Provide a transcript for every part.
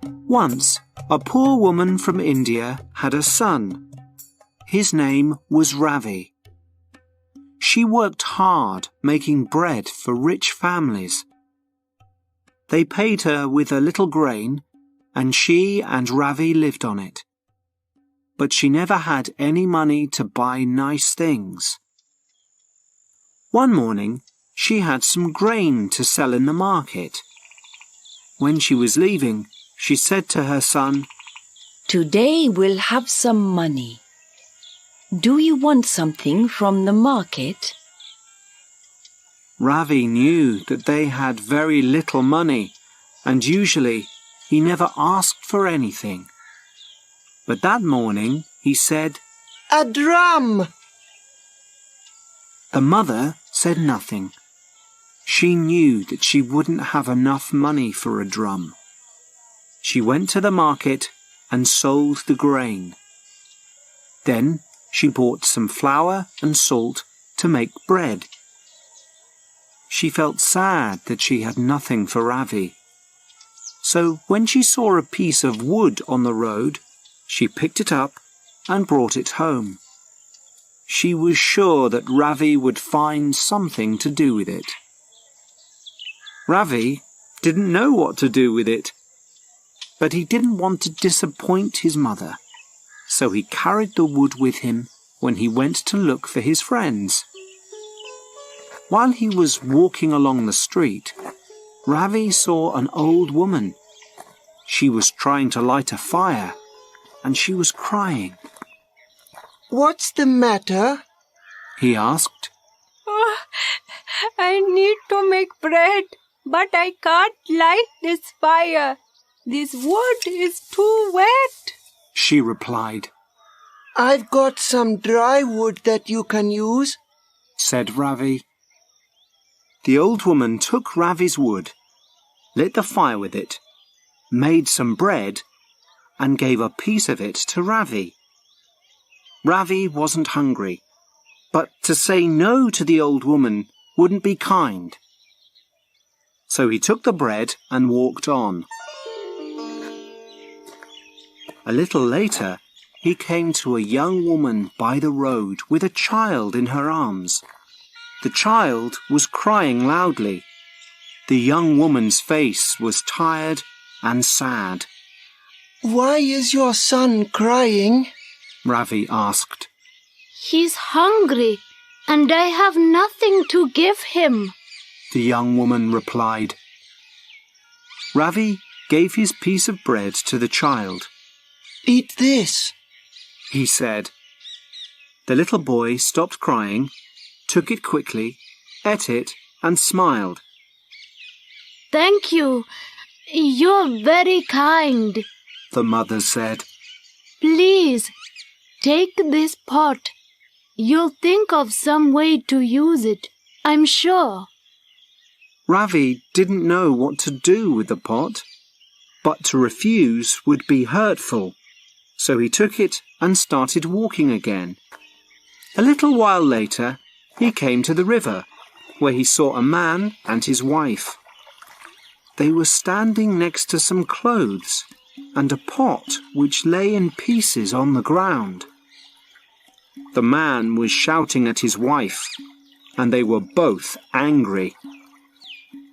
Once, a poor woman from India had a son. His name was Ravi. She worked hard making bread for rich families. They paid her with a little grain, and she and Ravi lived on it. But she never had any money to buy nice things. One morning, she had some grain to sell in the market. When she was leaving, she said to her son, "Today we'll have some money. Do you want something from the market?" Ravi knew that they had very little money, and usually he never asked for anything. But that morning he said, "A drum!" The mother said nothing. She knew that she wouldn't have enough money for a drum. She went to the market and sold the grain. Then she bought some flour and salt to make bread. She felt sad that she had nothing for Ravi. So when she saw a piece of wood on the road, she picked it up and brought it home. She was sure that Ravi would find something to do with it. Ravi didn't know what to do with it, but he didn't want to disappoint his mother, so he carried the wood with him when he went to look for his friends. While he was walking along the street, Ravi saw an old woman. She was trying to light a fire, and she was crying. "What's the matter?" he asked. "Oh, I need to make bread, but I can't light this fire. This wood is too wet," she replied. "I've got some dry wood that you can use," said Ravi. The old woman took Ravi's wood, lit the fire with it, made some bread, and gave a piece of it to Ravi. Ravi wasn't hungry, but to say no to the old woman wouldn't be kind. So he took the bread and walked on. A little later, he came to a young woman by the road with a child in her arms. The child was crying loudly. The young woman's face was tired and sad. "Why is your son crying?" Ravi asked. "He's hungry, and I have nothing to give him," the young woman replied. Ravi gave his piece of bread to the child. "Eat this," he said. The little boy stopped crying, took it quickly, ate it, and smiled. "Thank you. You're very kind," the mother said. "Please, take this pot. You'll think of some way to use it, I'm sure." Ravi didn't know what to do with the pot, but to refuse would be hurtful, so he took it and started walking again. A little while later, he came to the river, where he saw a man and his wife. They were standing next to some clothes and a pot which lay in pieces on the ground. The man was shouting at his wife, and they were both angry.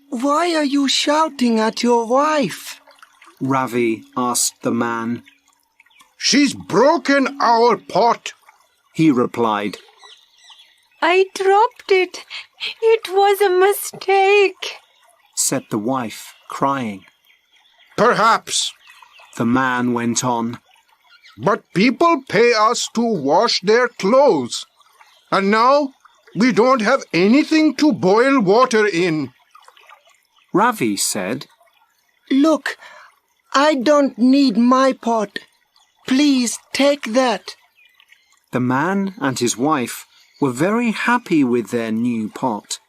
"Why are you shouting at your wife?" Ravi asked the man. "She's broken our pot," he replied. "I dropped it. It was a mistake," said the wife, crying. "Perhaps," the man went on. "but people pay us to wash their clothes, and now we don't have anything to boil water in." Ravi said, "Look, I don't need my pot. Please take that." The man and his wife were very happy with their new pot.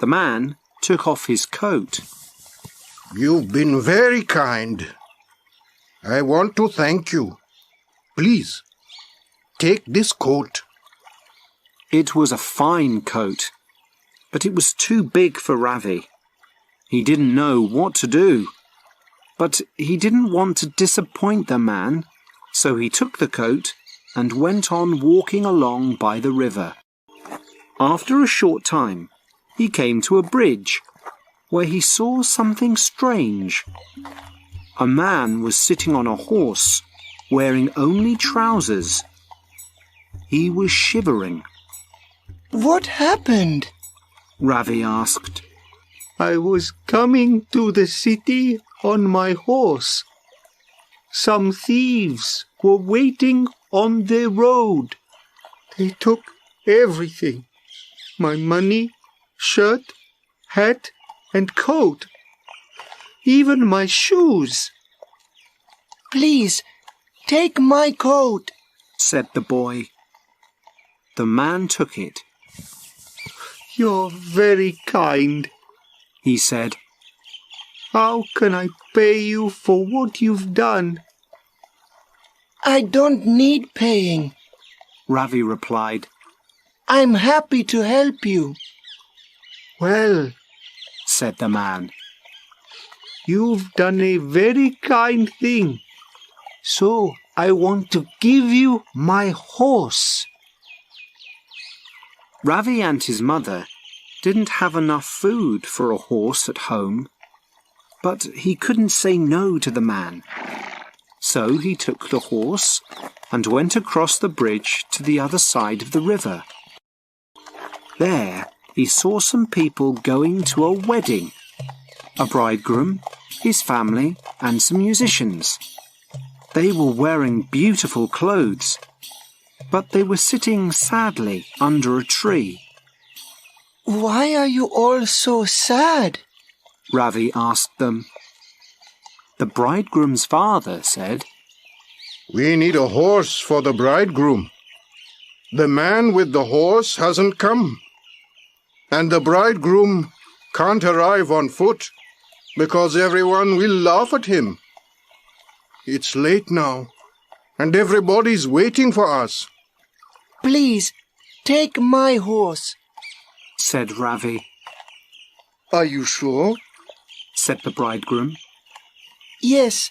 The man took off his coat. "You've been very kind. I want to thank you. Please, take this coat." It was a fine coat, but it was too big for Ravi. He didn't know what to do. But he didn't want to disappoint the man, so he took the coat and went on walking along by the river. After a short time, he came to a bridge, where he saw something strange. A man was sitting on a horse, wearing only trousers. He was shivering. What happened? Ravi asked. I was coming to the city on my horse. Some thieves were waiting on the road. They took everything. My money, shirt, hat, and coat. Even my shoes. Please, take my coat, said the boy. The man took it. You're very kind, he said. How can I pay you for what you've done? I don't need paying, Ravi replied. I'm happy to help you. Well, said the man, you've done a very kind thing, so I want to give you my horse. Ravi and his mother didn't have enough food for a horse at home, but he couldn't say no to the man. So he took the horse and went across the bridge to the other side of the river. There he saw some people going to a wedding, a bridegroom, his family, and some musicians. They were wearing beautiful clothes, but they were sitting sadly under a tree. Why are you all so sad? Ravi asked them. The bridegroom's father said, We need a horse for the bridegroom. The man with the horse hasn't come, and the bridegroom can't arrive on foot because everyone will laugh at him. It's late now, and everybody's waiting for us. Please, take my horse, said Ravi. Are you sure? Said the bridegroom. Yes,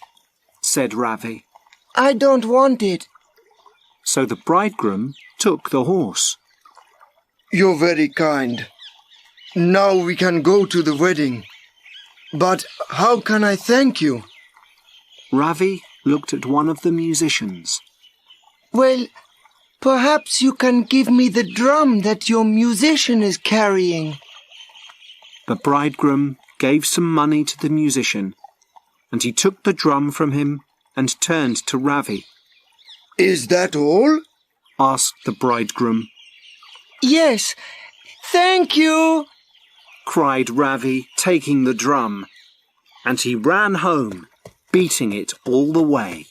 said Ravi. I don't want it. So the bridegroom took the horse. You're very kind. Now we can go to the wedding. But how can I thank you? Ravi looked at one of the musicians. Well, perhaps you can give me the drum that your musician is carrying. The bridegroom gave some money to the musician, and he took the drum from him and turned to Ravi. Is that all? Asked the bridegroom. Yes, thank you, cried Ravi, taking the drum, and he ran home, beating it all the way.